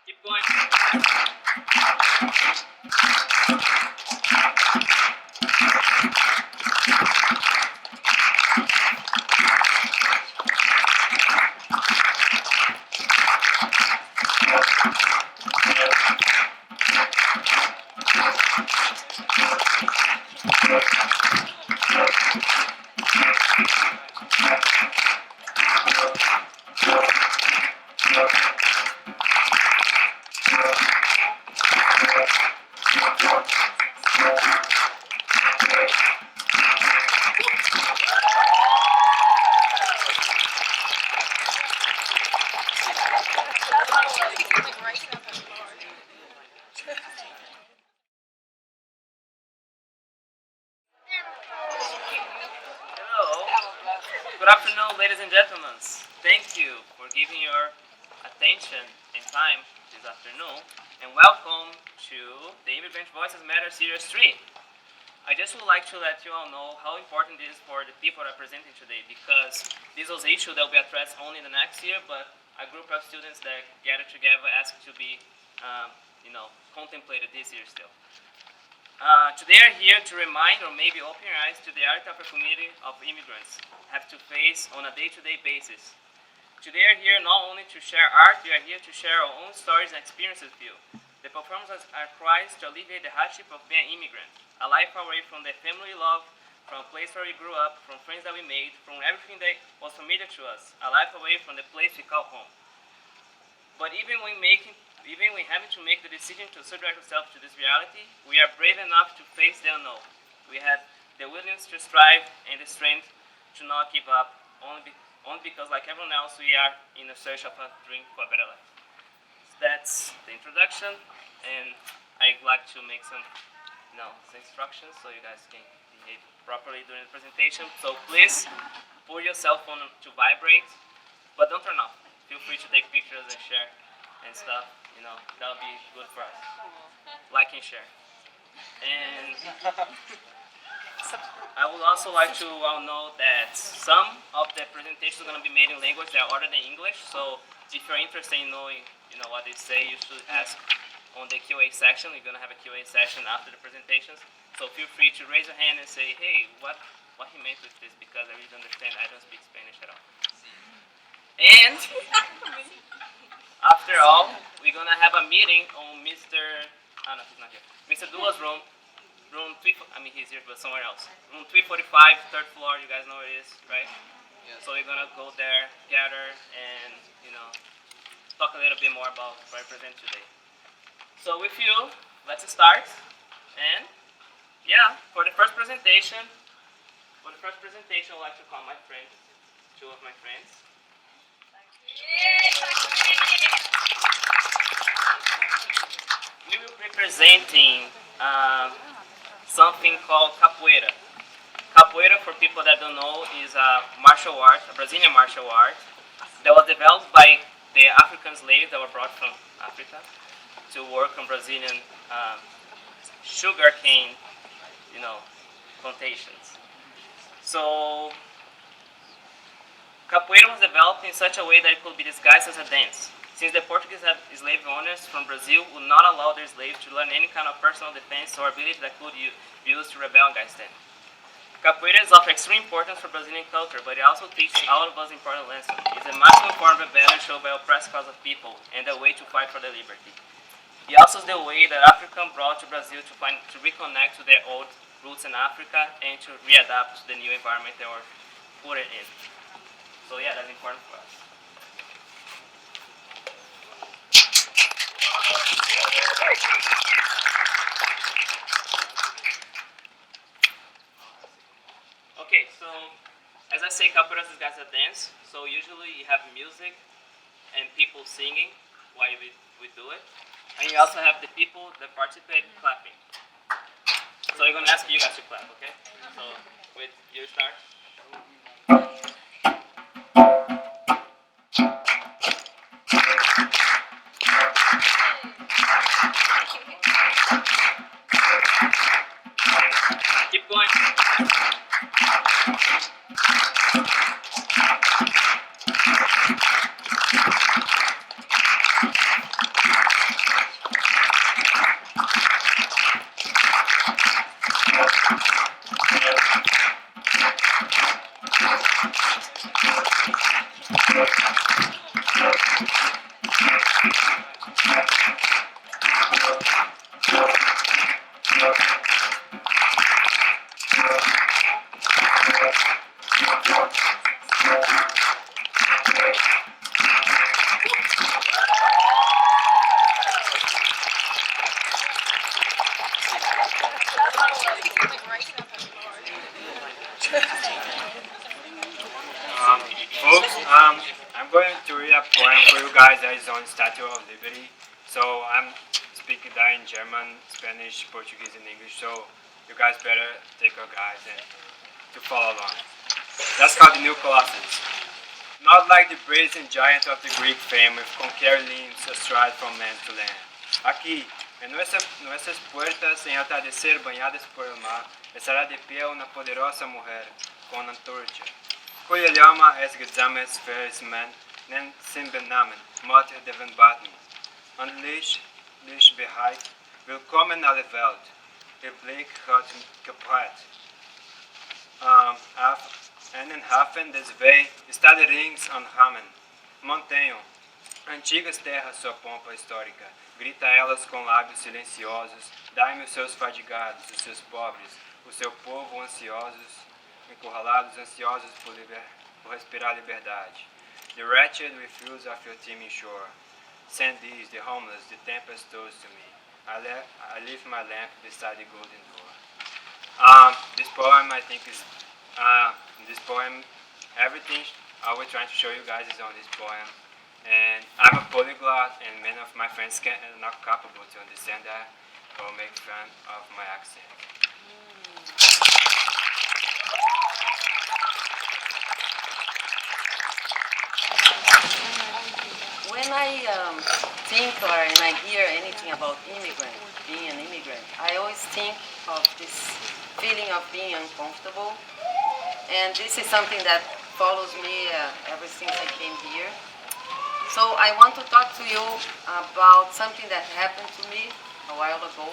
Keep going. Hello. Good afternoon, ladies and gentlemen. Thank you for giving your attention and time this afternoon, and welcome to the Immigrants Voices Matter Series 3. I just would like to let you all know how important it is for the people that are presenting today, because this was an issue that will be addressed only in the next year, but a group of students that gathered together asked to be contemplated this year still. Today are here to remind or maybe open your eyes to the reality of a community of immigrants have to face on a day-to-day basis. Today are here not only to share art, we are here to share our own stories and experiences with you. The performances are cries to alleviate the hardship of being an immigrant, a life away from the family we love, from a place where we grew up, from friends that we made, from everything that was familiar to us, a life away from the place we call home. But even when having to make the decision to subject ourselves to this reality, we are brave enough to face the unknown. We have the willingness to strive and the strength to not give up, only because, like everyone else, we are in a search of a dream for a better life. That's the introduction, and I'd like to make some instructions so you guys can behave properly during the presentation. So please put your cell phone to vibrate, but don't turn off. Feel free to take pictures and share and stuff. That'll be good for us. Like and share. And I would also like to know that some of the presentations are going to be made in language that are other than English. So if you're interested in knowing, what they say, you should ask on the QA section. We're going to have a QA session after the presentations. So feel free to raise your hand and say, hey, what he meant with this, because I really don't understand. I don't speak Spanish at all. And after all, we're going to have a meeting on Mr. Oh, no, he's not here. Mr. Dua's room 3, he's here, but somewhere else. Room 345, third floor, you guys know where it is, right? Yeah. So we're going to go there, gather, and, talk a little bit more about what I present today. So with you, let's start. And, for the first presentation, I'd like to call my friends, two of my friends. We will be presenting something called Capoeira. Capoeira, for people that don't know, is a martial art, a Brazilian martial art, that was developed by the African slaves that were brought from Africa to work on Brazilian sugarcane, plantations. So Capoeira was developed in such a way that it could be disguised as a dance, since the Portuguese slave owners from Brazil would not allow their slaves to learn any kind of personal defense or ability that could be used to rebel against them. Capoeira is of extreme importance for Brazilian culture, but it also teaches all of us important lessons. It's a maximum form of rebellion shown by oppressed class of people and a way to fight for their liberty. It also is the way that Africans brought to Brazil to reconnect to their old roots in Africa and to readapt to the new environment they were put in. So that's important for us. Okay, so as I say, Capoeira is a dance. So usually you have music and people singing while we do it. And you also have the people that participate clapping. So I'm going to ask you guys to clap, okay? So with you start. Keep going. Folks, I'm going to read a poem for you guys that is on Statue of Liberty. So I'm speaking that in German, Spanish, Portuguese, and English. So you guys better take your guys and to follow along. That's called the New Colossus. Not like the brazen giant of the Greek fame with conquered limbs astride from land to land. Aqui, en nuestras puertas, en atardecer banhadas por el mar, estará de pie una poderosa mujer con antorcha. Cuya llama es gezames verismen, nen sin benamen, mater de baten. Und Licht beheit, willkommen alle Welt, ihr Blick hat geprägt. En en Hafen des Vei está de rings an Ramen. Mantenham, antigas terras sua pompa histórica, grita elas com lábios silenciosos, dai-me os seus fadigados, os seus pobres, o seu povo ansiosos, encurralados, ansiosos por respirar liberdade. The wretched refuse of your teeming shore. Send these, the homeless, the tempest toast to me. I leave my lamp beside the golden door. This poem, I think, is this poem. Everything I was trying to show you guys is on this poem. And I'm a polyglot, and many of my friends are not capable to understand that or make fun of my accent. When I think or when I hear anything about being an immigrant, I always think of this feeling of being uncomfortable. And this is something that follows me ever since I came here. So I want to talk to you about something that happened to me a while ago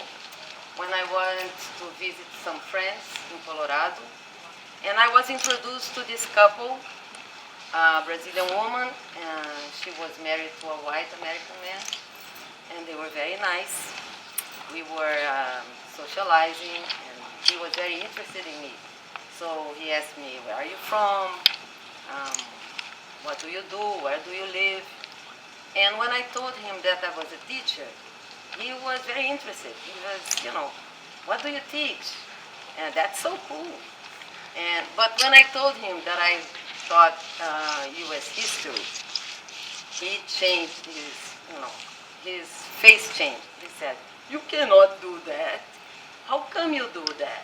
when I went to visit some friends in Colorado. And I was introduced to this couple, a Brazilian woman, and she was married to a white American man, and they were very nice. We were socializing, and he was very interested in me. So he asked me, where are you from? What do you do? Where do you live? And when I told him that I was a teacher, he was very interested. He was, what do you teach? And that's so cool. But when I told him that I taught U.S. history, he changed his face changed. He said, you cannot do that. How come you do that?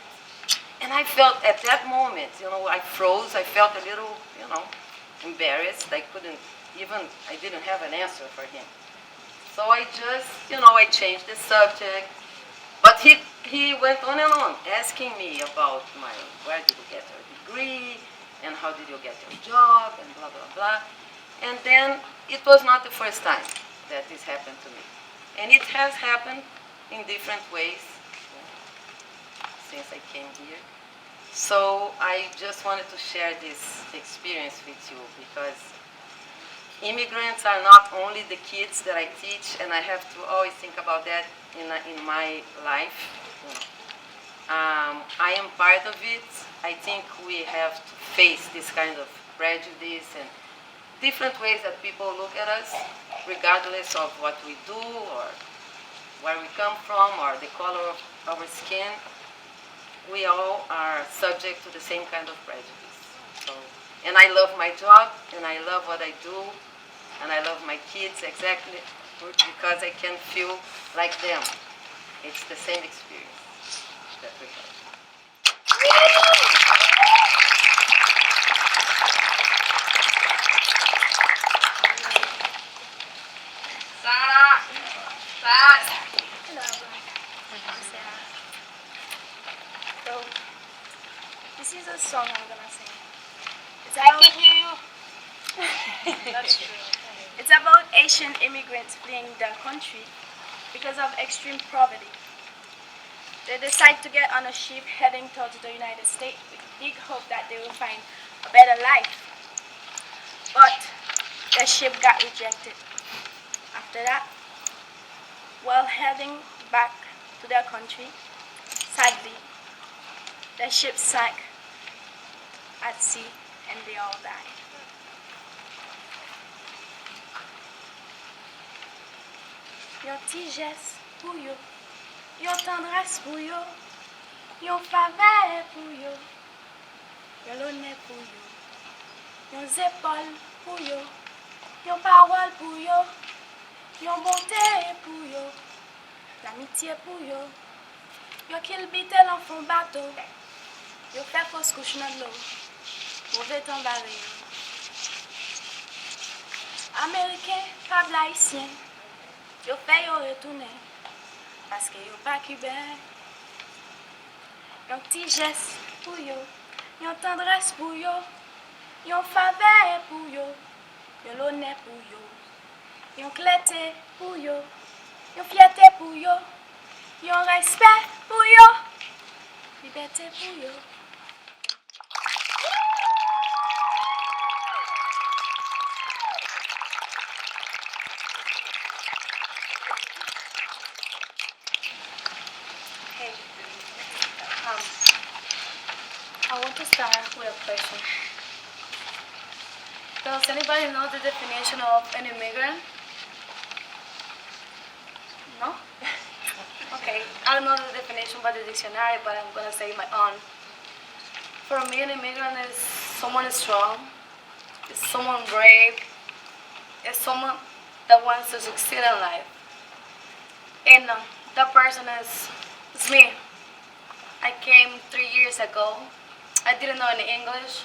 And I felt at that moment, I froze. I felt a little, embarrassed. I didn't have an answer for him. So I just, I changed the subject. But he went on and on, asking me about where did you get your degree, and how did you get your job, and blah, blah, blah. And then it was not the first time that this happened to me. And it has happened in different ways since I came here. So I just wanted to share this experience with you because immigrants are not only the kids that I teach, and I have to always think about that in my life. I am part of it. I think we have to face this kind of prejudice and different ways that people look at us, regardless of what we do or where we come from or the color of our skin. We all are subject to the same kind of prejudice. And I love my job, and I love what I do, and I love my kids exactly because I can feel like them. It's the same experience that we have. So, this is a song I'm gonna sing. I can hear you. That's true. It's about Asian immigrants fleeing their country because of extreme poverty. They decide to get on a ship heading towards the United States with big hope that they will find a better life. But the ship got rejected. After that, while heading back to their country, sadly, the ship sank at sea and they all died. Yon ti geste pou yo, yon tendresse pou yo, yon faveur pou yo, yon l'honneur pour yo, yon épaules pour yo, yon parole pour yo, yon bonté pour yo, l'amitié pour yo, yon qu'il bite l'enfant bateau, yon fait fausse couche dans l'eau, mauvais temps barré. Américain, pas haïtien, yon fait yon retourner, parce que yon pas cubain. Yon petit geste pour yo, yon tendresse pour yo, yon faveur pour yo, yon l'honneur pour yo, yon clarté pour yo, yon fierté pour yo, yon respect pour yo, liberté pour yo. Hey, I want to start with a question. Does anybody know the definition of an immigrant? No? Okay, I don't know the definition by the dictionary, but I'm gonna say my own. For me, an immigrant is someone strong, is someone brave, is someone that wants to succeed in life. And that person is me. I came 3 years ago. I didn't know any English.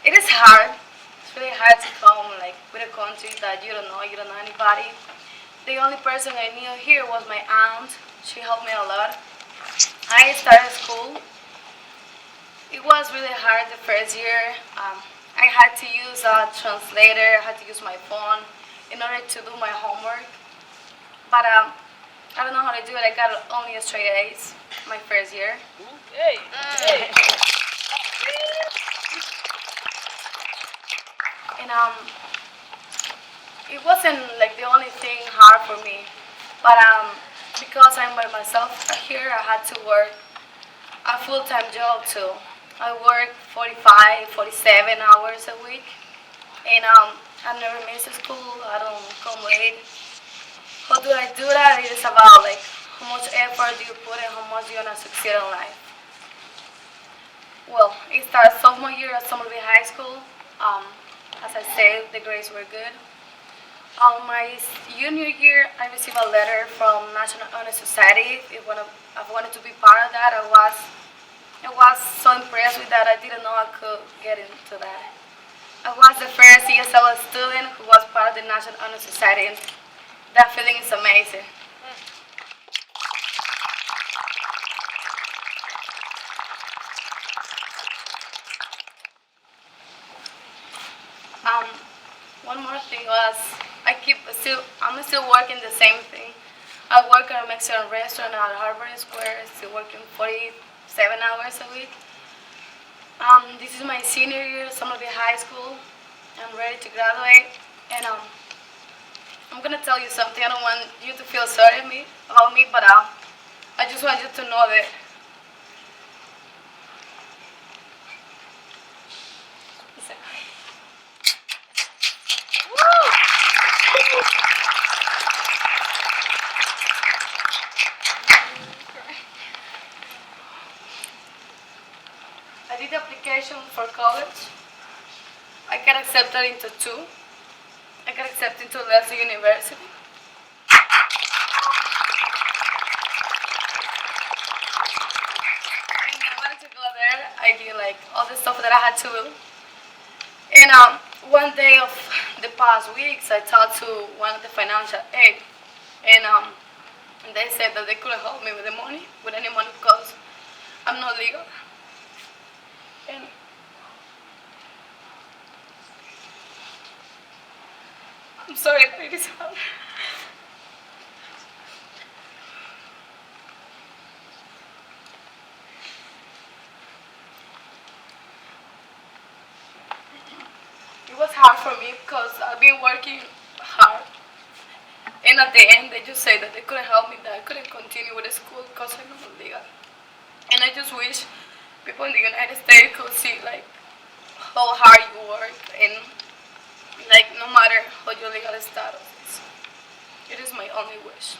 It is hard. It's really hard to come with a country that you don't know anybody. The only person I knew here was my aunt. She helped me a lot. I started school. It was really hard the first year. I had to use a translator. I had to use my phone in order to do my homework. But I don't know how to do it. I got only a straight A's my first year. Hey! And it wasn't the only thing hard for me, but because I'm by myself here, I had to work a full-time job too. I work 45, 47 hours a week, and I never miss school. I don't come late. How do I do that? It is about how much effort do you put in, how much you're gonna succeed in life. Well, it started sophomore year at Somerville High School. As I said, the grades were good. On my junior year, I received a letter from National Honor Society. I wanted to be part of that. I was so impressed with that. I didn't know I could get into that. I was the first ESL student who was part of the National Honor Society, and that feeling is amazing. One more thing was I'm still working the same thing. I work at a Mexican restaurant at Harbor Square, still working 47 hours a week. This is my senior year at Somerville High School. I'm ready to graduate, and I'm gonna tell you something. I don't want you to feel sorry about me, but I just want you to know that I did the application for college. I got accepted into 2. I got accepted into Leicester University. And I wanted to go there. I did all the stuff that I had to do. And one day of the past weeks, I talked to one of the financial aid, and they said that they couldn't help me with the money, with any money, because I'm not legal. And I'm sorry, but it is hard. It was hard for me because I've been working hard. And at the end, they just said that they couldn't help me, that I couldn't continue with the school because I'm not legal. And I just wish people in the United States could see like how hard you work and like no matter how your legal status is. It is my only wish.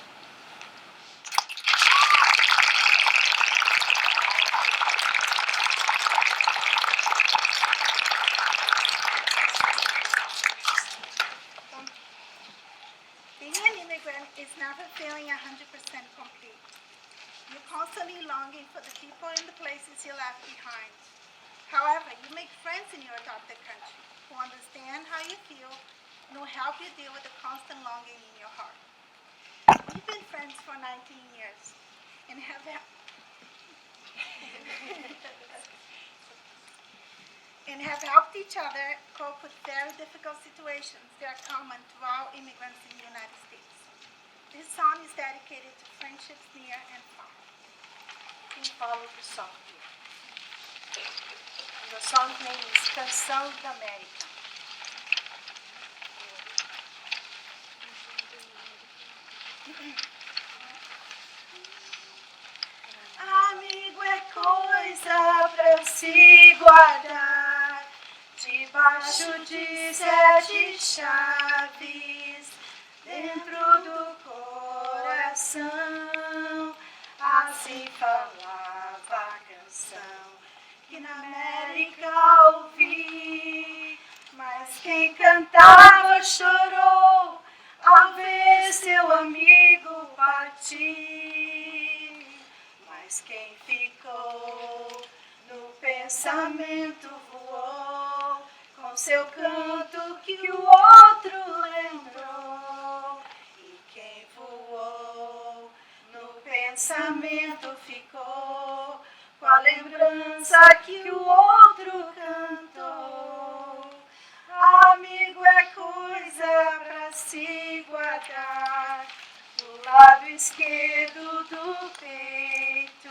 Being an immigrant is never feeling 100% complete. You're constantly longing for the people and the places you left behind. However, you make friends in your adopted country who understand how you feel and will help you deal with the constant longing in your heart. We've been friends for 19 years and have helped each other cope with very difficult situations that are common to all immigrants in the United States. This song is dedicated to friendships near and far. Quem fala o som? The song name is Canção da América. Amigo é coisa pra se guardar debaixo de 7 chaves dentro do coração. Assim falava a canção que na América ouvi, mas quem cantava chorou ao ver seu amigo partir. Mas quem ficou no pensamento voou com seu canto que o outro lembrou. E quem voou no pensamento ficou com a lembrança que o outro cantou. Amigo é coisa pra se guardar do lado esquerdo do peito,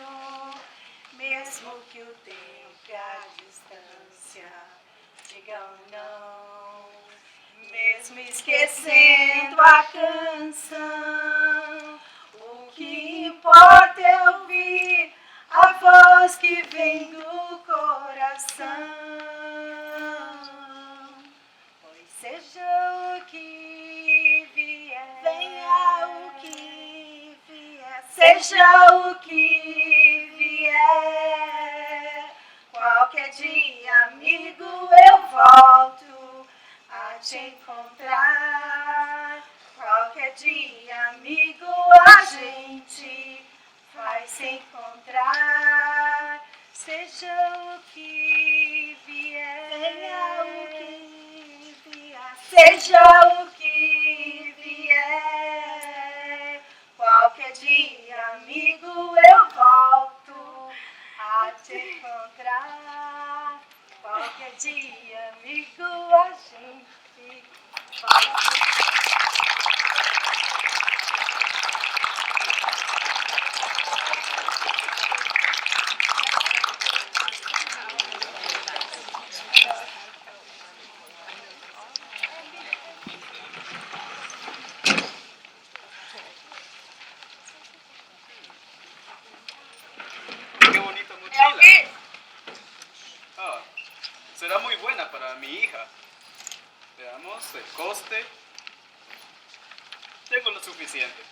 mesmo que o tempo e a distância digam não, mesmo esquecendo a canção, o que importa é ouvir a voz que vem do coração. Pois seja o que vier, venha o que vier, seja o que vier, qualquer dia, amigo, eu volto a te encontrar. Qualquer dia, amigo, a gente vai se encontrar. Seja o que vier, venha o que vier, seja o que vier, qualquer dia, amigo, eu volto a te encontrar. Qualquer dia, amigo, a gente vai. ¡Qué bonita mochila! Ah, será muy buena para mi hija. Veamos el coste. Tengo lo suficiente.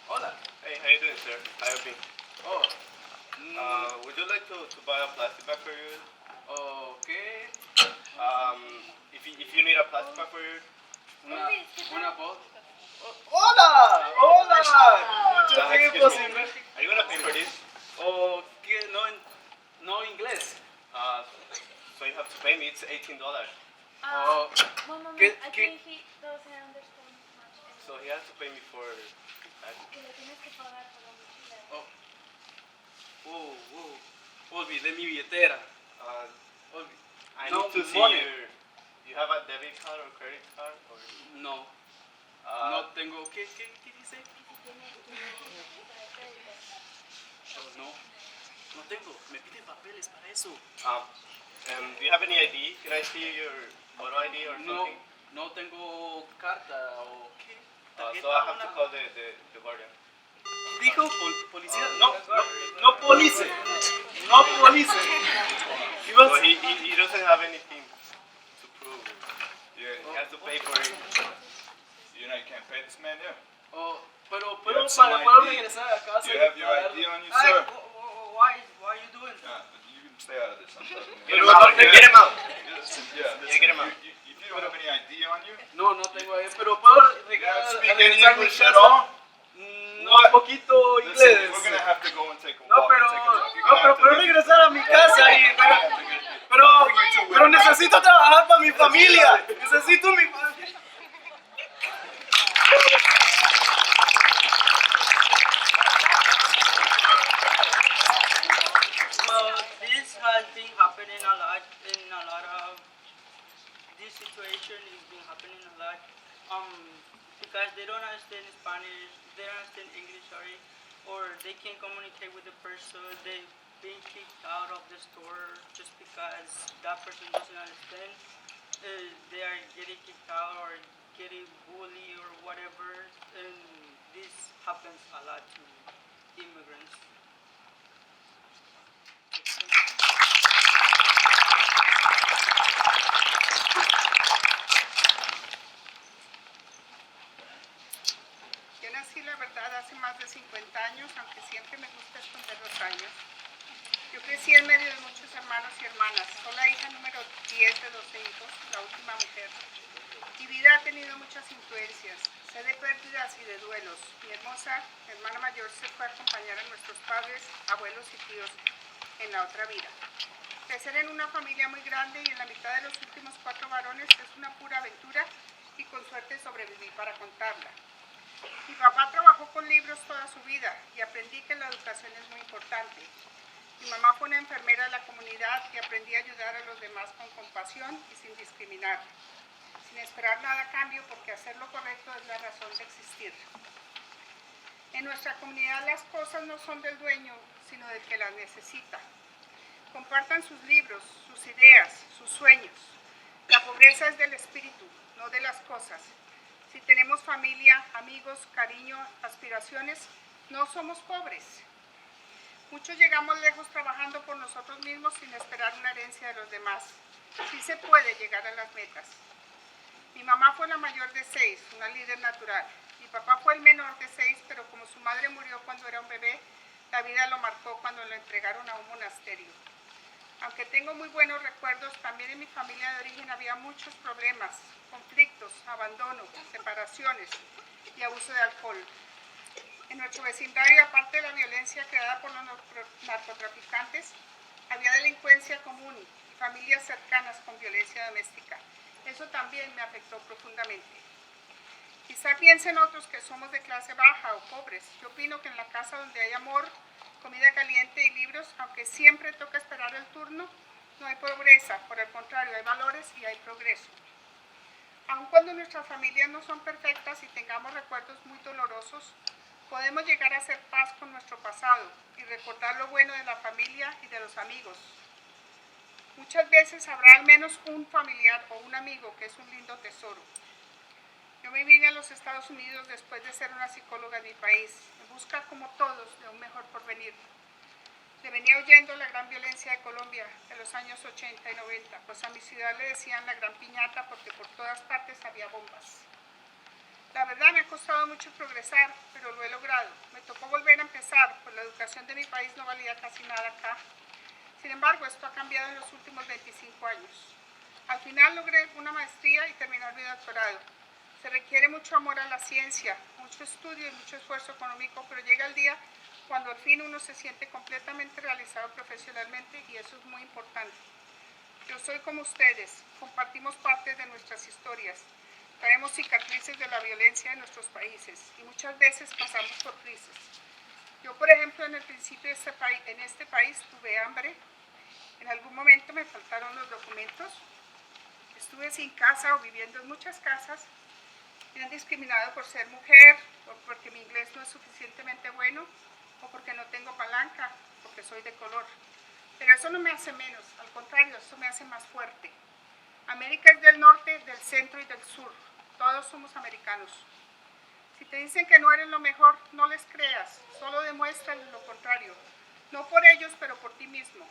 Hola. Hey, how you doing, sir? How you been? Oh, Would you like to buy a plastic bag for you? okay. If you need a plastic bag for you, Una voz. hola, hola. Mucho Excuse tiempo me. sin ver. Are you gonna pay for this? Oh, que no inglés. So you have to pay me. It's $18. Oh, One moment, ¿Qué- I qué? think he doesn't understand much. So he has to pay me for. Que le tienes que pagar por la mochila. olvidé mi billetera. I No need to see money. You have a debit card or credit card or? No, Uh, no tengo. ¿Qué dice? Oh, no tengo. Me piden papeles para eso. Do you have any ID? Can I see your photo ID or No, something? no tengo carta o qué. So I have to call the guardian. Dijo policía. No, no police. No police. He was, So he doesn't have anything to prove. He has to pay for it. You know you can't pay this man, yeah? oh, pero You puedo have some regresar a casa. You have your ID on you, sir? Why are you doing that? You can stay out of this. I'm talking Get him out. Get him out. Listen, get him out. If you don't have any ID on you, No, no tengo ahí, pero puedo you don't speak any regresar a mi English at casa. all? No, un poquito Listen, inglés. we're gonna have to go and take a No, walk pero, and take a look. You're no, gonna pero have to puedo leave. regresar a mi casa y pero necesito trabajar para mi familia. Necesito mi familia. This has been happening a lot of this situation is been happening a lot because they don't understand Spanish, they don't understand English, sorry, or they can't communicate with the person. They've been kicked out of the store just because that person doesn't understand. They are getting kicked out or getting bullied or whatever, and this happens a lot to immigrants. Yo nací, la verdad, hace más de 50 años, aunque siempre me gusta esconder los años. Yo crecí en medio de muchos hermanos y hermanas. Soy la hija número 10 de 12 hijos, la última mujer. Mi vida ha tenido muchas influencias. Sé de pérdidas y de duelos. Mi hermosa hermana mayor se fue a acompañar a nuestros padres, abuelos y tíos en la otra vida. Crecer en una familia muy grande y en la mitad de los últimos 4 varones es una pura aventura y con suerte sobreviví para contarla. Mi papá trabajó con libros toda su vida y aprendí que la educación es muy importante. Mi mamá fue una enfermera de la comunidad y aprendí a ayudar a los demás con compasión y sin discriminar, sin esperar nada a cambio porque hacer lo correcto es la razón de existir. En nuestra comunidad las cosas no son del dueño, sino del que las necesita. Compartan sus libros, sus ideas, sus sueños. La pobreza es del espíritu, no de las cosas. Si tenemos familia, amigos, cariño, aspiraciones, no somos pobres. Muchos llegamos lejos trabajando por nosotros mismos sin esperar una herencia de los demás. Sí se puede llegar a las metas. Mi mamá fue la mayor de 6, una líder natural. Mi papá fue el menor de 6, pero como su madre murió cuando era un bebé, la vida lo marcó cuando lo entregaron a un monasterio. Aunque tengo muy buenos recuerdos, también en mi familia de origen había muchos problemas, conflictos, abandono, separaciones y abuso de alcohol. En nuestro vecindario, aparte de la violencia creada por los narcotraficantes, había delincuencia común y familias cercanas con violencia doméstica. Eso también me afectó profundamente. Quizá piensen otros que somos de clase baja o pobres. Yo opino que en la casa donde hay amor, comida caliente y libros, aunque siempre toca esperar el turno, no hay pobreza, por el contrario, hay valores y hay progreso. Aun cuando nuestras familias no son perfectas y tengamos recuerdos muy dolorosos, podemos llegar a hacer paz con nuestro pasado y recordar lo bueno de la familia y de los amigos. Muchas veces habrá al menos un familiar o un amigo que es un lindo tesoro. Yo me vine a los Estados Unidos después de ser una psicóloga en mi país, en busca como todos de un mejor porvenir. Le venía huyendo la gran violencia de Colombia de los años 80 y 90, pues a mi ciudad le decían la gran piñata porque por todas partes había bombas. La verdad me ha costado mucho progresar, pero lo he logrado. Me tocó volver a empezar, pues la educación de mi país no valía casi nada acá. Sin embargo, esto ha cambiado en los últimos 25 años. Al final logré una maestría y terminar mi doctorado. Se requiere mucho amor a la ciencia, mucho estudio y mucho esfuerzo económico, pero llega el día cuando al fin uno se siente completamente realizado profesionalmente y eso es muy importante. Yo soy como ustedes, compartimos partes de nuestras historias, traemos cicatrices de la violencia en nuestros países y muchas veces pasamos por crisis. Yo, por ejemplo, en el principio en este país tuve hambre, en algún momento me faltaron los documentos, estuve sin casa o viviendo en muchas casas. Me han discriminado por ser mujer, o porque mi inglés no es suficientemente bueno, o porque no tengo palanca, porque soy de color. Pero eso no me hace menos, al contrario, eso me hace más fuerte. América es del norte, del centro y del sur. Todos somos americanos. Si te dicen que no eres lo mejor, no les creas, solo demuéstrales lo contrario. No por ellos, pero por ti mismo.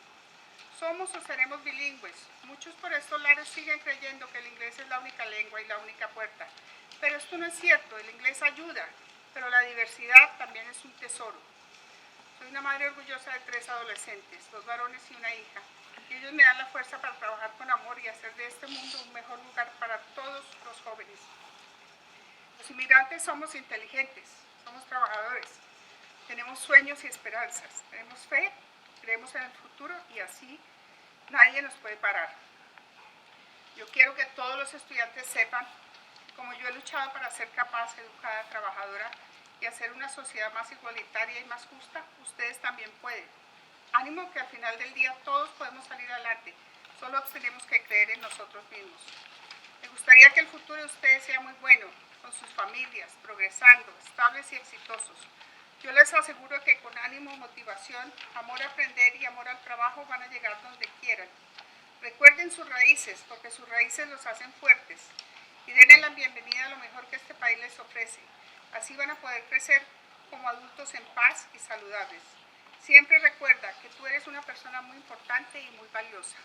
Somos o seremos bilingües. Muchos por estos lares siguen creyendo que el inglés es la única lengua y la única puerta. Pero esto no es cierto, el inglés ayuda, pero la diversidad también es un tesoro. Soy una madre orgullosa de 3 adolescentes, 2 varones y una hija. Y ellos me dan la fuerza para trabajar con amor y hacer de este mundo un mejor lugar para todos los jóvenes. Los inmigrantes somos inteligentes, somos trabajadores, tenemos sueños y esperanzas, tenemos fe, creemos en el futuro y así nadie nos puede parar. Yo quiero que todos los estudiantes sepan que como yo he luchado para ser capaz, educada, trabajadora y hacer una sociedad más igualitaria y más justa, ustedes también pueden. Ánimo que al final del día todos podemos salir adelante, solo tenemos que creer en nosotros mismos. Me gustaría que el futuro de ustedes sea muy bueno, con sus familias, progresando, estables y exitosos. Yo les aseguro que con ánimo, motivación, amor a aprender y amor al trabajo van a llegar donde quieran. Recuerden sus raíces, porque sus raíces los hacen fuertes. Y denle la bienvenida a lo mejor que este país les ofrece. Así van a poder crecer como adultos en paz y saludables. Siempre recuerda que tú eres una persona muy importante y muy valiosa.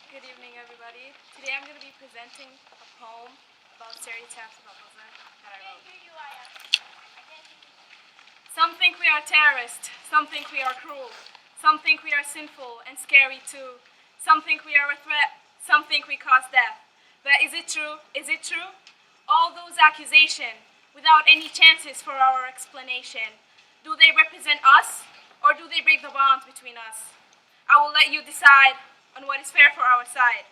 Good evening, everybody. Today I'm going to be presenting a poem about stereotypes about Muslim that I wrote. Some think we are terrorists, some think we are cruel, some think we are sinful and scary too. Some think we are a threat, some think we cause death. But is it true? Is it true? All those accusations, without any chances for our explanation, do they represent us, or do they break the bonds between us? I will let you decide on what is fair for our side.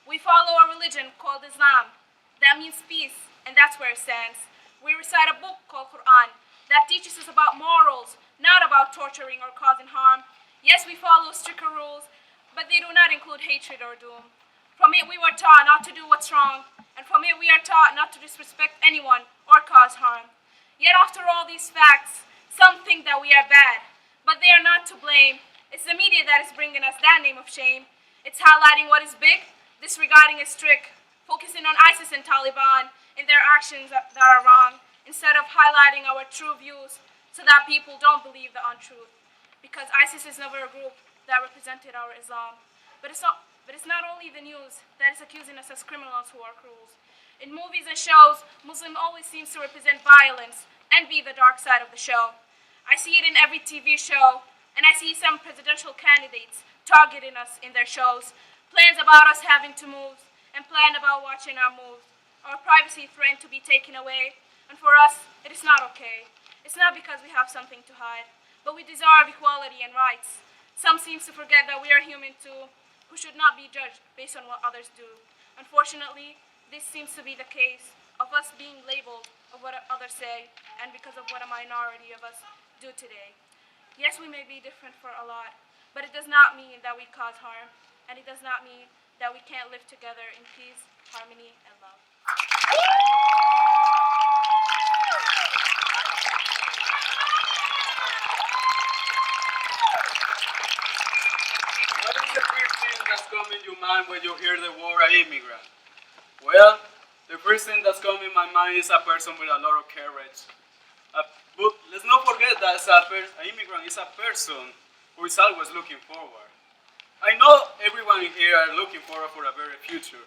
We follow a religion called Islam. That means peace, and that's where it stands. We recite a book called Quran that teaches us about morals, not about torturing or causing harm. Yes, we follow stricter rules, but they do not include hatred or doom. From it we were taught not to do what's wrong, and from it we are taught not to disrespect anyone or cause harm. Yet after all these facts, some think that we are bad, but they are not to blame. It's the media that is bringing us that name of shame. It's highlighting what is big, disregarding is strict, focusing on ISIS and Taliban in their actions that are wrong, instead of highlighting our true views so that people don't believe the untruth. Because ISIS is never a group that represented our Islam. But it's not only the news that is accusing us as criminals who are cruel. In movies and shows, Muslim always seems to represent violence and be the dark side of the show. I see it in every TV show, and I see some presidential candidates targeting us in their shows, plans about us having to move, and plan about watching our moves. Our privacy threatened to be taken away, and for us, it is not okay. It's not because we have something to hide, but we deserve equality and rights. Some seem to forget that we are human too, who should not be judged based on what others do. Unfortunately, this seems to be the case of us being labeled of what others say, and because of what a minority of us do today. Yes, we may be different for a lot, but it does not mean that we cause harm, and it does not mean that we can't live together in peace, harmony, and love. What is the first thing that's coming in your mind when you hear the word immigrant? Well, the first thing that's coming in my mind is a person with a lot of courage. But let's not forget that an immigrant is a person who is always looking forward. I know everyone here are looking forward for a better future,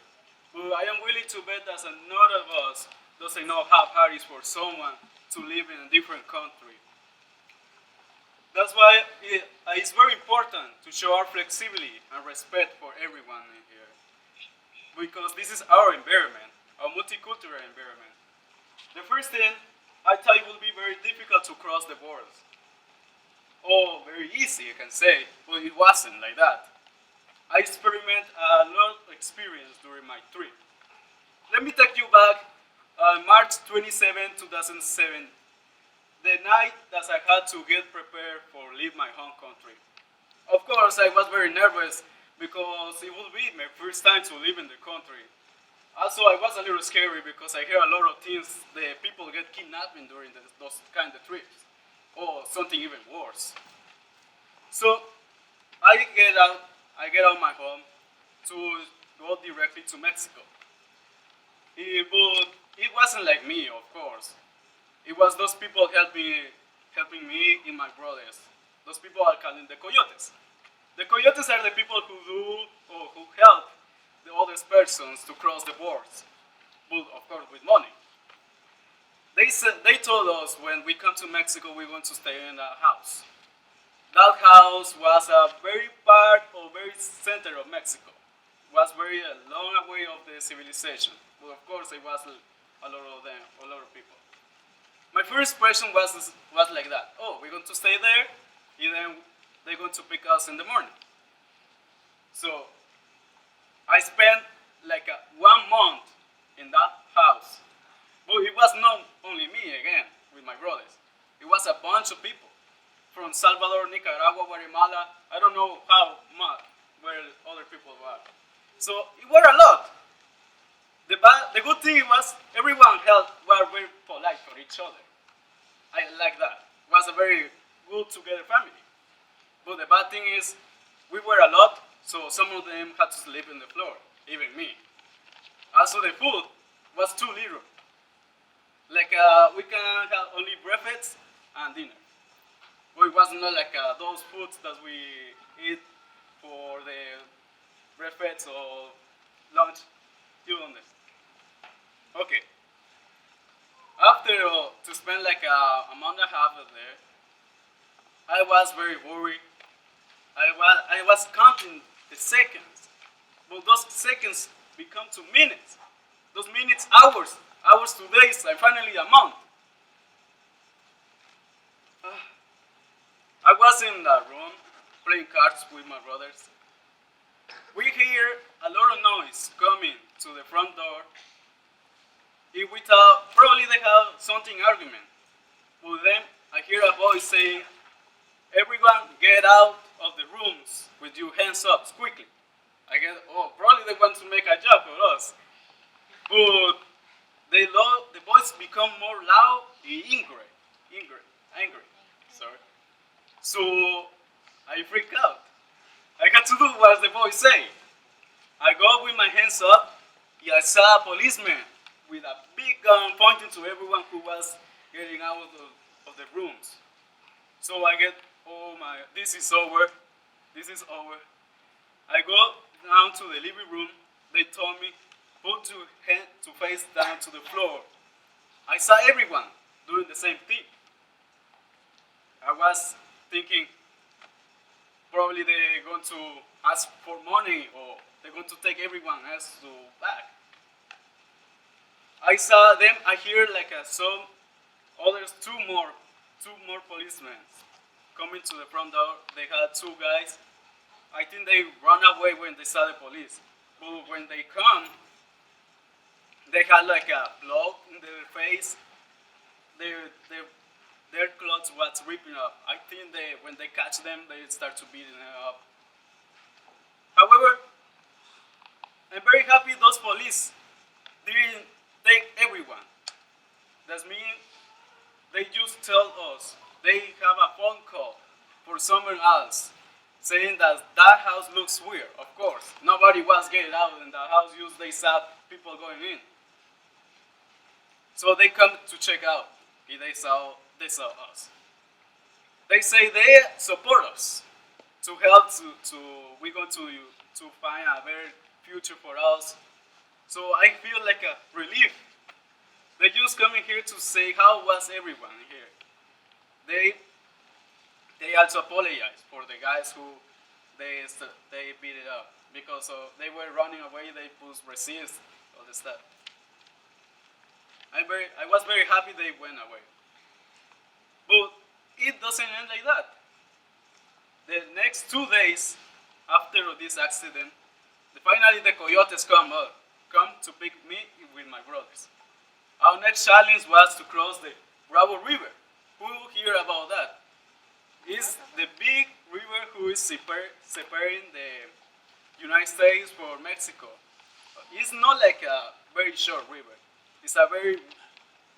but I am willing to bet that none of us doesn't know how hard it is for someone to live in a different country. That's why it's very important to show our flexibility and respect for everyone in here, because this is our environment, our multicultural environment. The first thing, I thought it would be very difficult to cross the borders. Oh, very easy, you can say, but it wasn't like that. I experienced a lot of experience during my trip. Let me take you back March 27, 2007, the night that I had to get prepared for leave my home country. Of course, I was very nervous because it will be my first time to live in the country. Also, I was a little scary because I hear a lot of things. The people get kidnapped during those kind of trips, or something even worse. So I get out. I get out my home to go directly to Mexico. But it wasn't like me, of course. It was those people helping me and my brothers. Those people are called the coyotes. The coyotes are the people who do or who help the other persons to cross the borders, but of course with money. They told us when we come to Mexico we want to stay in a house. That house was a very part or very center of Mexico. Was very long away of the civilization, but of course it was a lot of them, a lot of people. My first impression was like that. Oh, we're going to stay there, and then they're going to pick us in the morning. So I spent like 1 month in that house. But it was not only me again with my brothers. It was a bunch of people from Salvador, Nicaragua, Guatemala. I don't know how much where other people were. So it were a lot. The good thing was everyone were very polite for each other. I like that. It was a very good together family. But the bad thing is we were a lot, so some of them had to sleep on the floor, even me. Also the food was too little. Like we can have only breakfast and dinner. But it was not like those foods that we eat for the breakfast or lunch. You understand? Okay. After to spend like a month and a half there, I was very worried. I was counting the seconds, but those seconds become to minutes. Those minutes, hours to days, and finally a month. I was in the room playing cards with my brothers. We hear a lot of noise coming to the front door. If we thought probably they have something argument. But then I hear a voice saying, "Everyone get out of the rooms with your hands up quickly." I guess, oh, probably they want to make a job for us. But the voice become more loud and angry. Sorry. So I freak out. I had to do what the voice say. I go with my hands up. And I saw a policeman with a big gun pointing to everyone who was getting out of the rooms. So I get, oh my, this is over. This is over. I go down to the living room. They told me, put your head to face down to the floor. I saw everyone doing the same thing. I was thinking, probably they're going to ask for money or they're going to take everyone else to back. I saw them, I hear like some others, two more policemen coming to the front door. They had two guys. I think they ran away when they saw the police. But when they come, they had like a blood in their face. Their clothes was ripping up. I think when they catch them, they start to beating them up. However, I'm very happy those police didn't take everyone. That means they just tell us they have a phone call for someone else saying that house looks weird. Of course, nobody was getting out in the house. They saw people going in. So they come to check out. They saw us. They say they support us to help we're going to find a better future for us. So I feel like a relief. They just coming here to say how was everyone here. They also apologize for the guys who they beat it up because they were running away. They pushed resist all the stuff. I was very happy they went away. But it doesn't end like that. The next 2 days after this accident, finally the coyotes come to pick me with my brothers. Our next challenge was to cross the Bravo River. Who hear about that? It's the big river who is separating United States for Mexico. It's not like a very short river. It's a very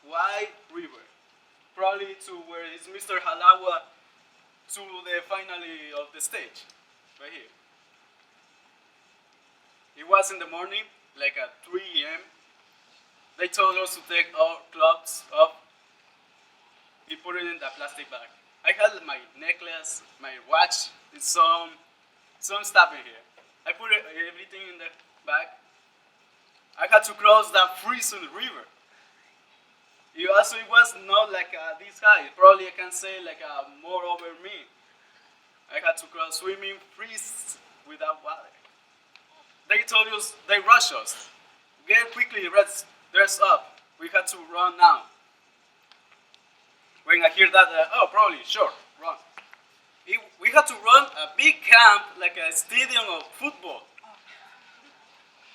wide river. Probably to where is Mr. Halawa to the finale of the stage, right here. It was in the morning, like at 3 a.m. They told us to take our clothes off. We put it in the plastic bag. I had my necklace, my watch, and some stuff in here. I put everything in the bag. I had to cross that freezing river. It was not like this high. Probably I can say like more over me. I had to cross swimming, freeze without water. They told us, they rushed us. Get quickly dress up. We had to run now. When I hear that, oh, probably, sure, run. We had to run a big camp, like a stadium of football.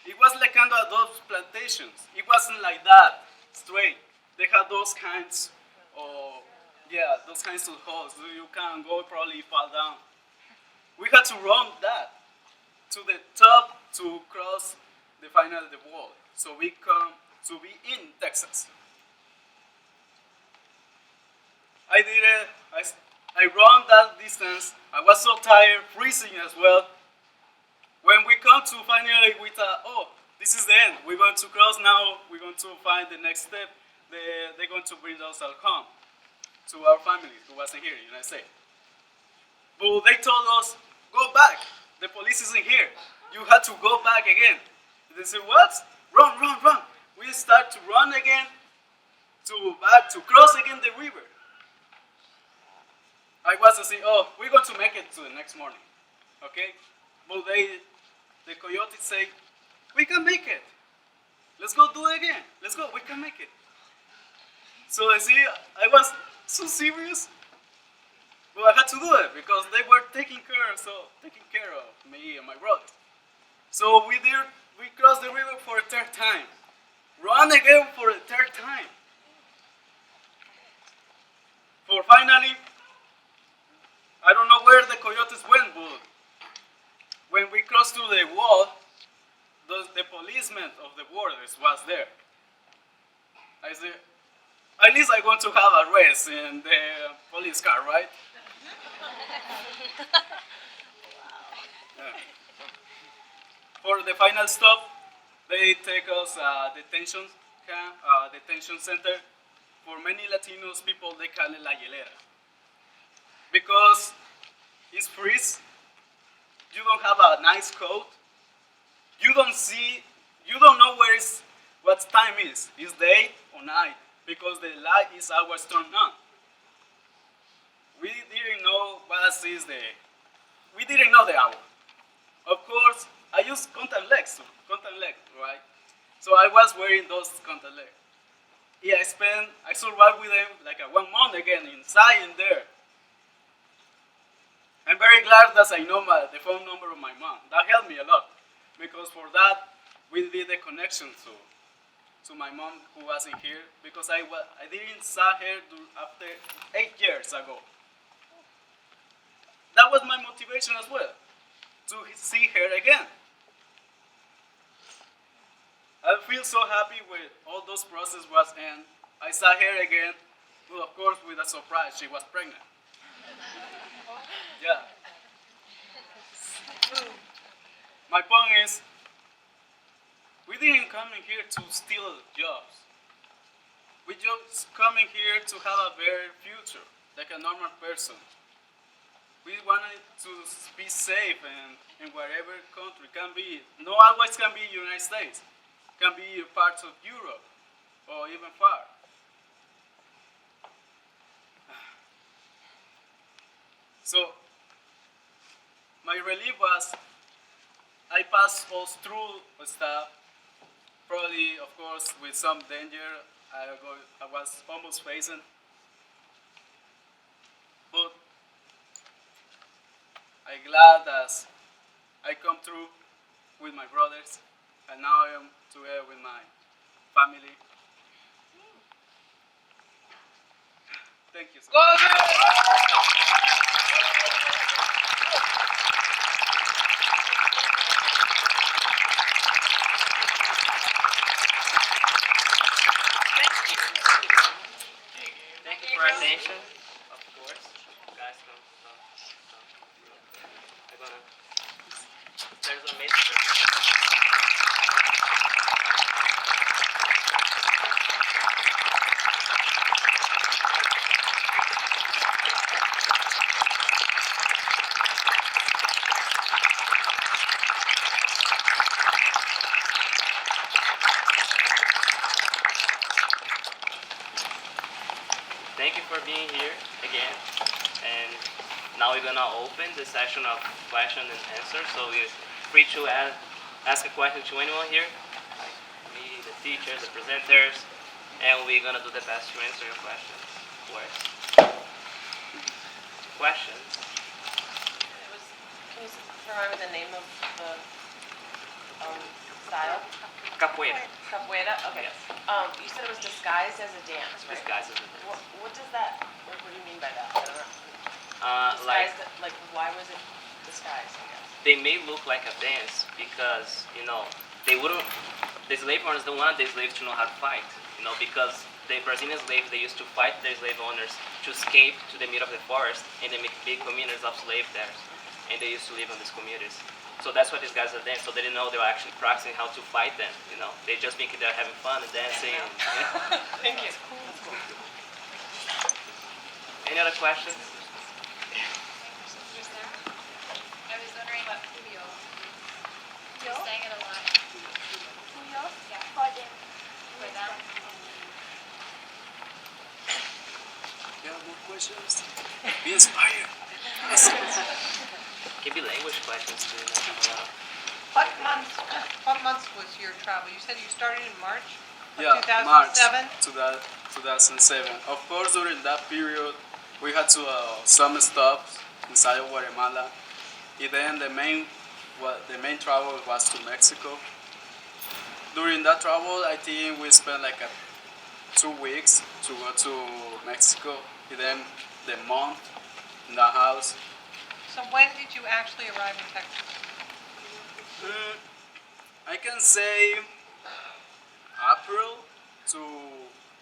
It was like kind of those plantations. It wasn't like that, straight. They had those kinds of, those kinds of holes. You can go, probably fall down. We had to run that to the top to cross the final of the wall. So we come to be in Texas. I did it. I ran that distance. I was so tired, freezing as well. When we come to finally, we thought, oh, this is the end. We're going to cross now. We're going to find the next step. They're going to bring us all home to our family who wasn't here, United States. But they told us, go back. The police isn't here. You had to go back again. They said, what? Run, run, run. We start to run again, to cross again the river. I was to say, oh, we're going to make it to the next morning, okay? But the coyotes say, we can make it. Let's go do it again. Let's go, we can make it. So I see, I was so serious, but I had to do it because they were taking care of me and my brother. So we crossed the river for a third time. Run again for a third time. For finally, I don't know where the coyotes went, but when we crossed to the wall, the policeman of the borders was there. I said, at least I'm going to have a race in the police car, right? Yeah. For the final stop, they take us detention camp, detention center. For many Latinos people, they call it La Hielera. Because it's freeze, you don't have a nice coat, you don't know what time is day or night, because the light is always turned on. We didn't know we didn't know the hour. Of course, I used contact legs, right? So I was wearing those contact legs. Yeah, I survived with them like 1 month again, inside in there. I'm very glad that I know the phone number of my mom. That helped me a lot, because for that, we did a connection to my mom who wasn't here, because I didn't saw her after 8 years ago. That was my motivation as well, to see her again. I feel so happy with all those processes was end. I saw her again, but of course with a surprise, she was pregnant. Yeah. My point is, we didn't come in here to steal jobs. We just come in here to have a better future, like a normal person. We wanted to be safe in whatever country can be. No always can be United States. Can be parts of Europe or even far. So my relief was I passed us through stuff, probably of course with some danger I was almost facing. But I'm glad that I come through with my brothers, and now I am together with my family. Thank you so much. attention, of course. Guys, come. I'm gonna. There's a message. Thank you for being here again. And now we're gonna open the session of question and answer. So you're free to ask a question to anyone here, like me, the teachers, the presenters, and we're gonna do the best to answer your questions. Of course. Questions? Can you remember the name of the style? Capoeira. Capoeira? Okay. Yes. You said it was disguised as a dance, right? Disguised as a dance. What does that, what do you mean by that? I don't know. Like Disguised, why was it disguised, I guess? they may look like a dance because they wouldn't. The slave owners don't want the slaves to know how to fight. Because the Brazilian slaves, they used to fight their slave owners to escape to the middle of the forest, and they make big communities of slaves there, and they used to live in these communities. So that's what these guys are doing. So they didn't know they were actually practicing how to fight them. They just think they're having fun and dancing. Thank you. Any other questions? I was wondering what Puyo. You're saying it a lot. Puyo? Yeah. Pode. For them. You have more questions? Be inspired. Can be language questions too. What months was your travel? You said you started in March of Yeah, 2007? March 2007. Of course, during that period, we had to some stops inside of Guatemala. And then the main travel was to Mexico. During that travel, I think we spent like 2 weeks to go to Mexico. And then the month in the house. So when did you actually arrive in Texas? I can say April to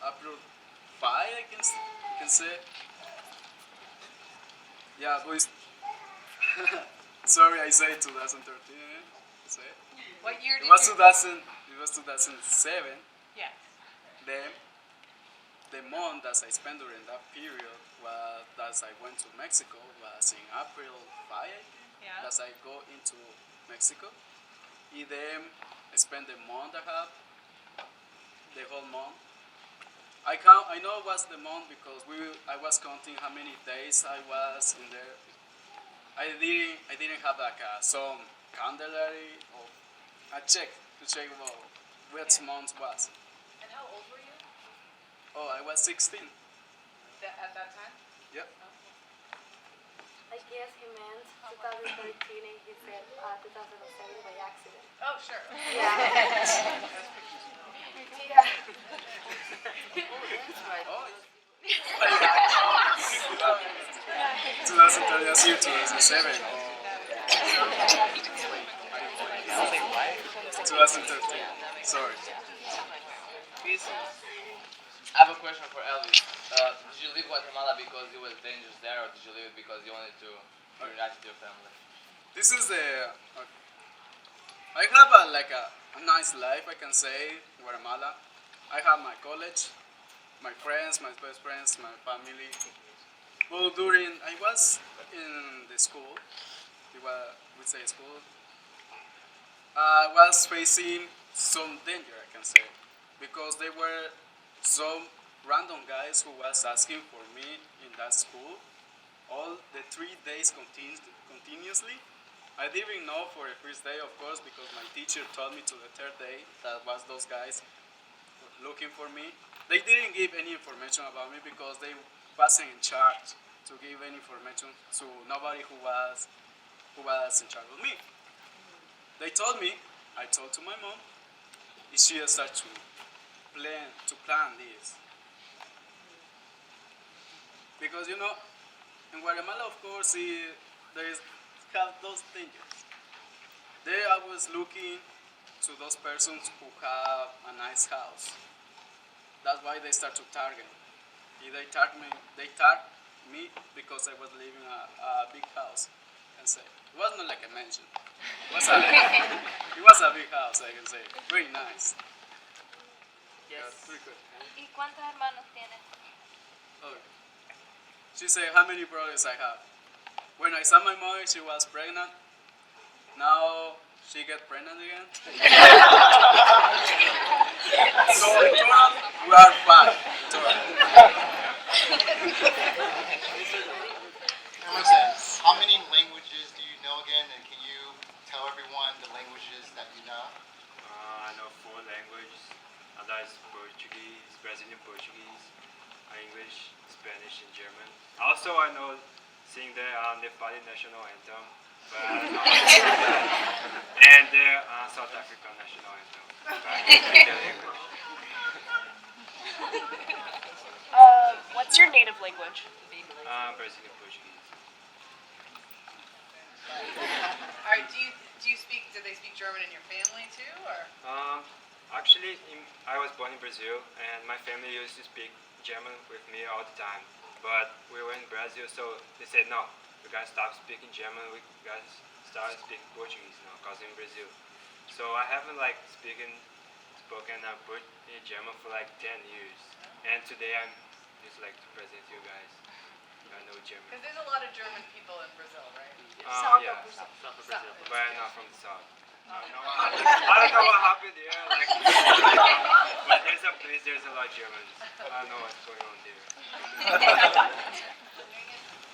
April 5, I can say. Yeah, but sorry, I say 2013. Say. What year It did was you? 2007. Yes. Then the month that I spent during that period was that I went to Mexico was in April 5. I think. Yeah. That I go into Mexico. And then I spent the month and a half, the whole month. I know it was the month because I was counting how many days I was in there. I didn't have like some calendar or a check to check which month was. And how old were you? Oh, I was 16. At that time? Yep. I guess he meant 2013 and he said 2007 by accident. Oh, sure. Yeah. Oh, 2013, that's year 2007. 2013. Sorry. Please. I have a question for Elvis. Did you leave Guatemala because it was dangerous there, or did you leave because you wanted to reunite with your family? This is I have a nice life, I can say, in Guatemala. I have my college, my friends, my best friends, my family. Well, I was in the school, we say school, I was facing some danger, I can say, because there were some random guys who was asking for me in that school all the 3 days continuously. I didn't know for the first day, of course, because my teacher told me to the 3rd day that was those guys looking for me. They didn't give any information about me because they wasn't in charge to give any information to nobody who was in charge of me. They told me, I told to my mom, she started to plan this. Because in Guatemala, of course, there is have those dangers. There I was looking to those persons who have a nice house. That's why they start to target. They taught me because I was living in a big house, and say it was not like a mansion. It was a big house, I can say. Very nice. Yes. Pretty good. ¿Y cuántos hermanos tienes? Okay. She said, how many brothers I have? When I saw my mother, she was pregnant. Now she get pregnant again. So in total, we are 5. Emerson, how many languages do you know again, and can you tell everyone the languages that you know? I know 4 languages. That is Portuguese, Brazilian Portuguese, English, Spanish, and German. Also, I know sing the Nepali national anthem, but and the South African national anthem. But I can speak the English. What's your native language? Brazilian Portuguese. Alright, do they speak German in your family too, or? Actually, I was born in Brazil, and my family used to speak German with me all the time. But we were in Brazil, so they said, no, we gotta stop speaking German, we gotta start speaking Portuguese now, because in Brazil. So I haven't spoken German for 10 years. And today I'm just to present you guys. I know German. Because there's a lot of German people in Brazil, right? Yeah, south of Brazil, but I'm not from the south. I don't know what happened there, but there's a place, there's a lot of Germans. I don't know what's going on there.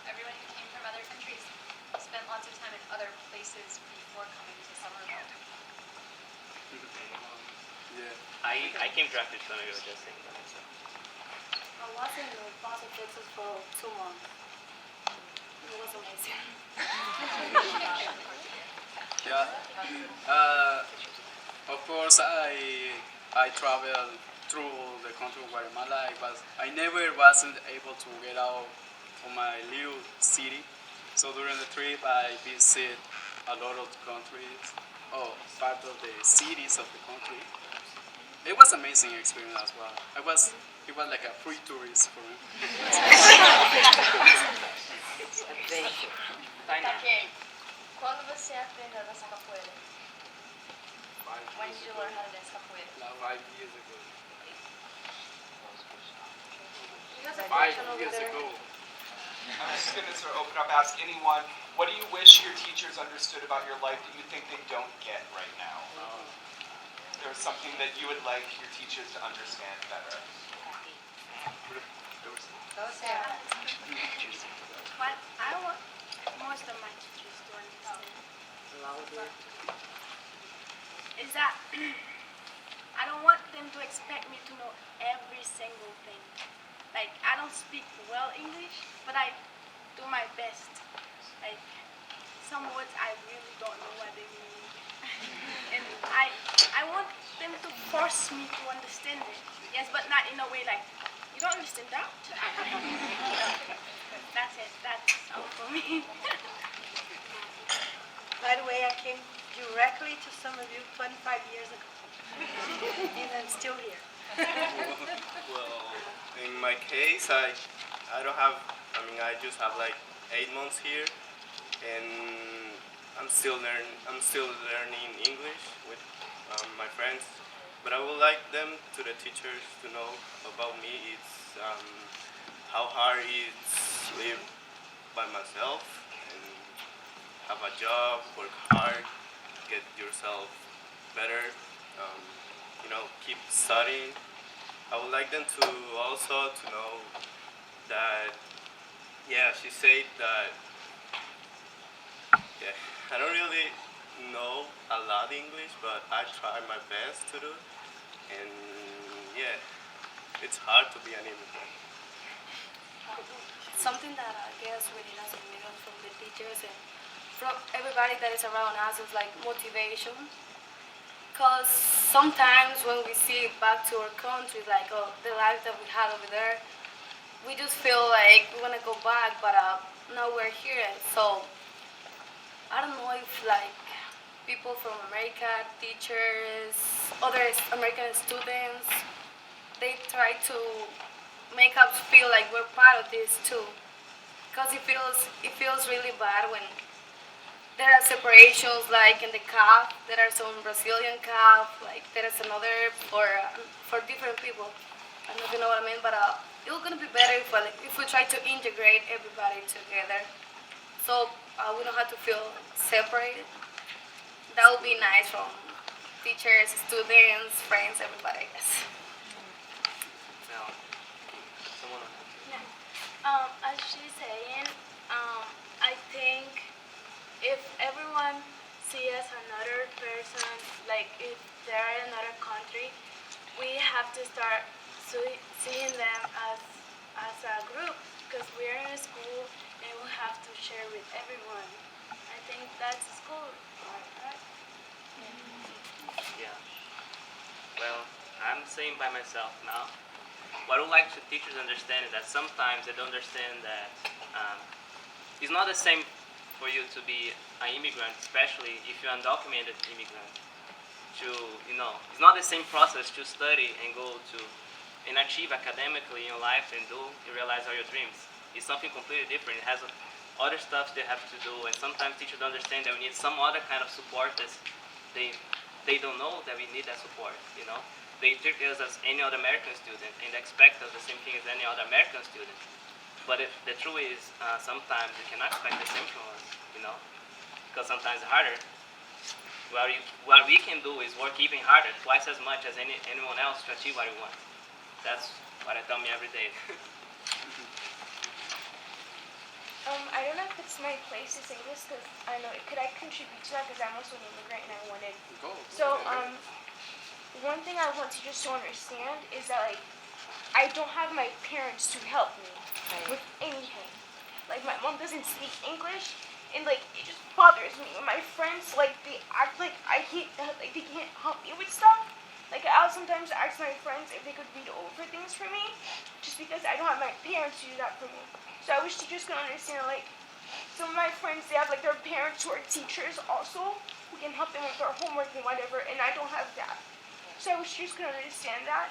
Everyone who came from other countries spent lots of time in other places before coming to Somerville. Yeah. I came to Somerville just saying that. So. I was in El Paso, Texas for 2 months. It was amazing. Yeah. Of course, I traveled through the country of Guatemala, but I never wasn't able to get out of my little city. So during the trip, I visit a lot of countries, part of the cities of the country. It was an amazing experience as well. It was like a free tourist for me. Quando você aprendeu a dançar capoeira? When did you learn how to dance capoeira? 5 years ago. You guys are 5 over years there. ago. I'm just going to sort of open up, ask anyone, what do you wish your teachers understood about your life that you think they don't get right now? There's something that you would like your teachers to understand better. What I want most of my teachers to understand is that I don't want them to expect me to know every single thing. Like, I don't speak well English, but I do my best. Like, some words I really don't know what they mean. And I want them to force me to understand it. Yes, but not in a way like, you don't understand that? That's it. That's all for me. By the way, I came directly to Somerville 25 years ago. And I'm still here. Well, in my case, I just have 8 months here, and I'm still learning English with my friends. But I would like them, to the teachers, to know about me. It's how hard it's live by myself and have a job, work hard, get yourself better. Keep studying. I would like them to also to know that, she said that, I don't really know a lot English, but I try my best to do. And it's hard to be an immigrant. Something that I guess we need as immigrants from the teachers and from everybody that is around us is like motivation. Because sometimes when we see back to our country, like the life that we had over there, we just feel like we want to go back, but now we're here. So I don't know if people from America, teachers, other American students, they try to make us feel like we're part of this too. Because it feels really bad when there are separations like in the calf. There are some Brazilian calf, like there is another for different people. I don't know if you know what I mean, but it's gonna be better if we try to integrate everybody together, so we don't have to feel separated. That would be nice from teachers, students, friends, everybody, I guess. Now, someone else. Yeah. As she's saying, I think if everyone sees another person, like if they're in another country, we have to start seeing them as a group because we're in a school and we have to share with everyone. I think that's school, right? Yeah. Well, I'm saying by myself now. What I would like to teachers understand is that sometimes they don't understand that it's not the same for you to be an immigrant, especially if you're an undocumented immigrant. It's not the same process to study and go to and achieve academically in your life and realize all your dreams. It's something completely different. It has other stuff they have to do, and sometimes teachers don't understand that we need some other kind of support that they don't know that we need that support. They treat us as any other American student and expect us the same thing as any other American student. But if the truth is, sometimes you cannot expect the same from us, because sometimes it's harder. What we can do is work even harder, twice as much as anyone else to achieve what we want. That's what I tell me every day. I don't know if it's my place to say this because I don't know. Could I contribute to that because I'm also an immigrant and I wanted. So one thing I want teachers to understand is that I don't have my parents to help me with anything. Like my mom doesn't speak English, and it just bothers me. When my friends they act like they can't help me with stuff. I'll sometimes ask my friends if they could read over things for me, just because I don't have my parents to do that for me. So I wish teachers could understand, some of my friends, they have, their parents who are teachers also, who can help them with their homework and whatever, and I don't have that. So I wish teachers could understand that.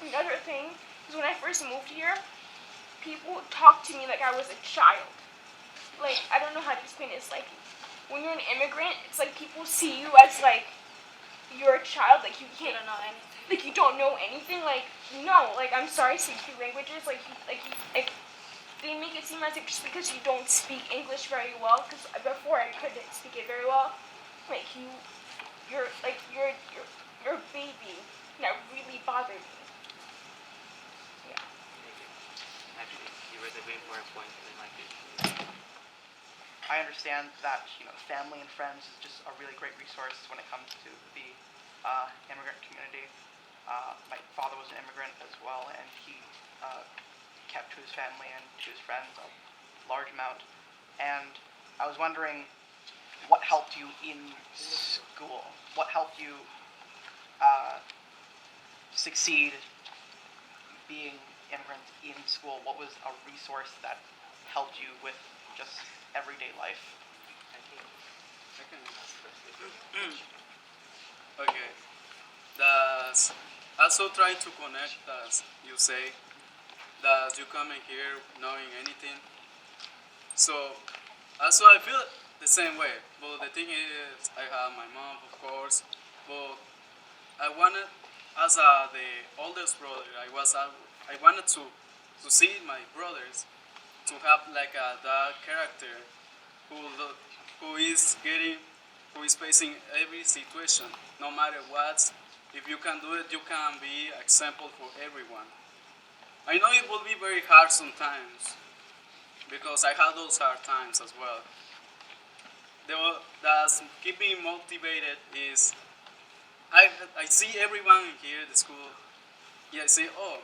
Another thing is when I first moved here, people talked to me like I was a child. I don't know how to explain it. It's when you're an immigrant, it's people see you as, you're a child, you can't. You don't know anything. You don't know anything, no, I'm sorry, I speak 3 languages, they make it seem as if just because you don't speak English very well, because before I couldn't speak it very well, you're a baby, and that really bothered me. Yeah. Actually, you raised a very important point, and I like it. I understand that family and friends is just a really great resource when it comes to the immigrant community. My father was an immigrant as well, and he kept to his family and to his friends a large amount. And I was wondering, what helped you in school? What helped you succeed being immigrant in school? What was a resource that helped you with just everyday life? Okay. That's also trying to connect, as you say, that you come in here knowing anything. So, also I feel the same way. But the thing is, I have my mom, of course. But I wanted, as the oldest brother, I wanted to see my brothers to have that character who is facing every situation, no matter what. If you can do it, you can be example for everyone. I know it will be very hard sometimes, because I had those hard times as well. That's keep me motivated is I see everyone here at the school. Yeah, I say, oh,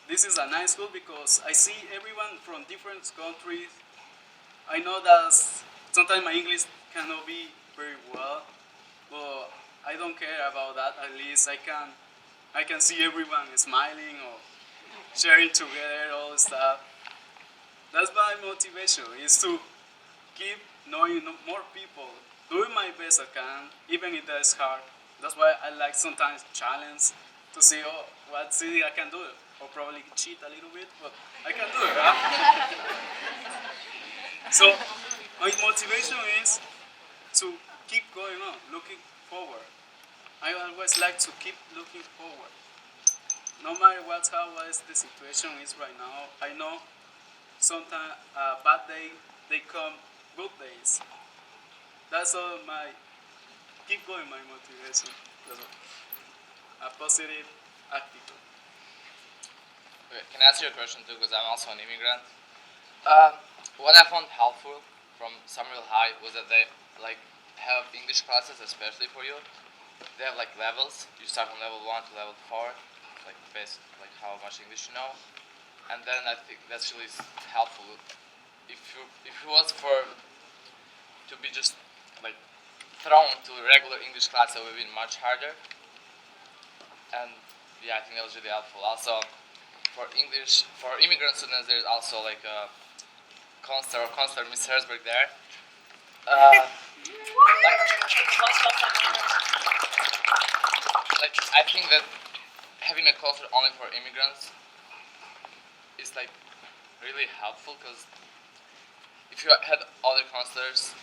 this is a nice school because I see everyone from different countries. I know that sometimes my English cannot be very well, but I don't care about that. At least I can see everyone smiling or sharing together all the stuff. That's my motivation, is to keep knowing more people, doing my best I can, even if that's hard. That's why I like sometimes challenge to see, oh, what city I can do it. or probably cheat a little bit, but I can do it, right? So my motivation is to keep going on, looking forward. I always like to keep looking forward. No matter how the situation is right now, I know sometimes a bad day, they come good days. That's all my, keep going my motivation. A positive attitude. Okay, can I answer your question too? Because I'm also an immigrant. What I found helpful from Somerville High was that they have English classes, especially for you. They have levels. You start from level 1 to level 4, based how much English you know. And then I think that's really helpful. If it was to be just thrown to regular English class, it would have been much harder. And yeah, I think that was really helpful. Also, for immigrant students, there's also a counselor, Miss Herzberg there. I think that having a counselor only for immigrants is really helpful, because if you had other counselors,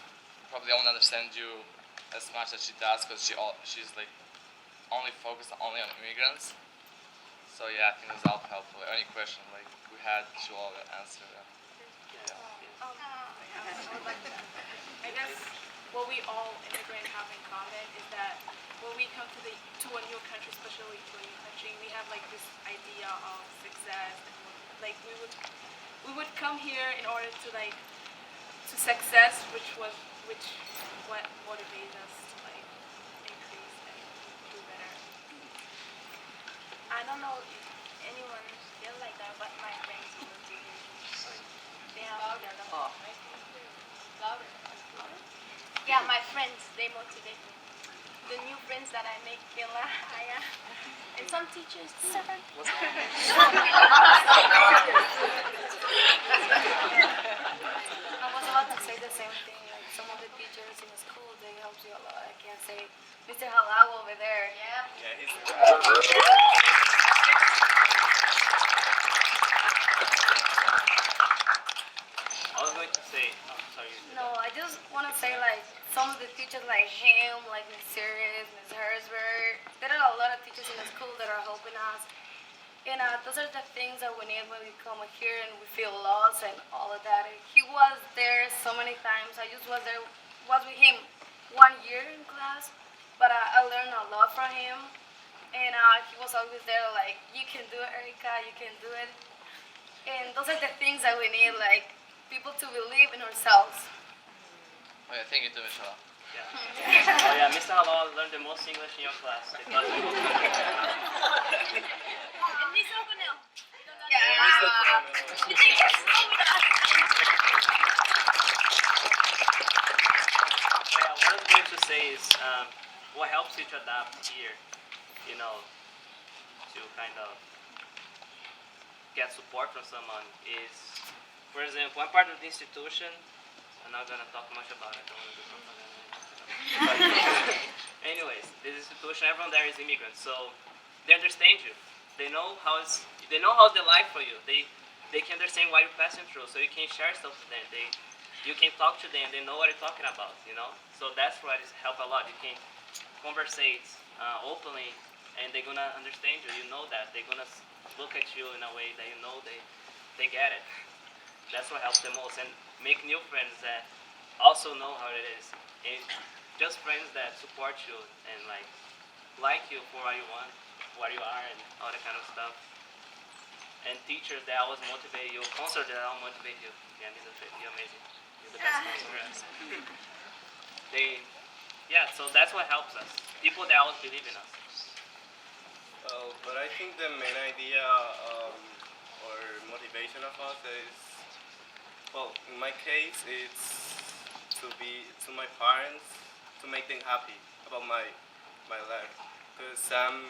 probably they won't understand you as much as she does, because she's only focused only on immigrants. So yeah, I think that's all helpful. Any question we had, she will answer them. I guess what we all immigrant have in common is that when we come to a new country, especially to a new country, we have this idea of success. We would come here in order to success, which what motivates us to increase and do better. I don't know if anyone feels like that, but my friends motivate me. They have louder. Yeah, my friends, they motivate me. The new friends that I make, Kayla, Aya, and some teachers too. I was about to say the same thing. Some of the teachers in the school, they help you a lot. I can't say Mr. Halal over there. Yeah, he's I was going to say, sorry. No, I just want to say some of the teachers like him, like Miss Sirius, Miss Herzberg, there are a lot of teachers in the school that are helping us. And those are the things that we need when we come here and we feel lost and all of that. And he was there so many times. I just was with him 1 year in class, but I learned a lot from him. And he was always there you can do it, Erica, you can do it. And those are the things that we need, people to believe in ourselves. Oh yeah, thank you to Michelle. Yeah. Oh yeah, Mr. Halal learned the most English in your class. They taught you. Yeah, what I was going to say is what helps you to adapt here, to kind of get support from someone is, for example, one part of the institution, I'm not going to talk much about it, I don't want to do propaganda. But anyways, this institution, everyone there is immigrants, so they understand you. They know how's the life for you. They can understand what you're passing through, so you can share stuff with them. You can talk to them. They know what you're talking about. So that's what help a lot. You can conversate openly, and they're gonna understand you. You know that they're gonna look at you in a way that they get it. That's what helps the most, and make new friends that also know how it is, and just friends that support you and like you for what you want, what you are, and all that kind of stuff. And teachers that always motivate you, counselors that always motivate you. Yeah, you're amazing. You're the best counselor. So that's what helps us. People that always believe in us. But I think the main idea or motivation of us is, well, in my case, it's to my parents, to make them happy about my life. Because I'm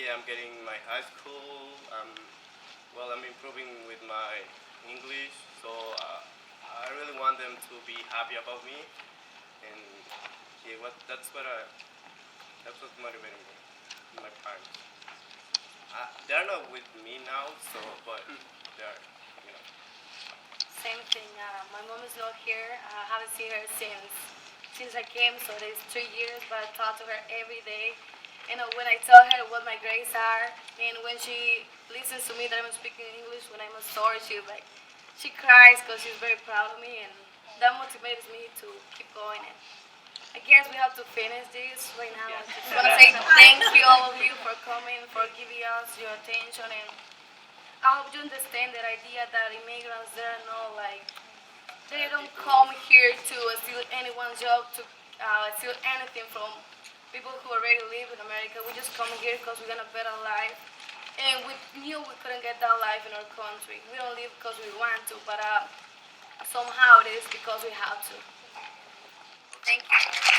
getting my high school. I'm improving with my English, so I really want them to be happy about me, and that's what motivated me, my parents. They're not with me now, so but they're, you know. Same thing. My mom is not here. I haven't seen her since I came, so it is 3 years. But I talk to her every day. And when I tell her what my grades are, and when she listens to me that I'm speaking English when I'm a story, she cries because she's very proud of me, and that motivates me to keep going. And I guess we have to finish this right now. I just want to say thank you all of you for coming, for giving us your attention, and I hope you understand that idea that immigrants, they don't come here to steal anyone's job, to steal anything from people who already live in America. We just come here because we want a better life, and we knew we couldn't get that life in our country. We don't live because we want to, but somehow it is because we have to. Thank you.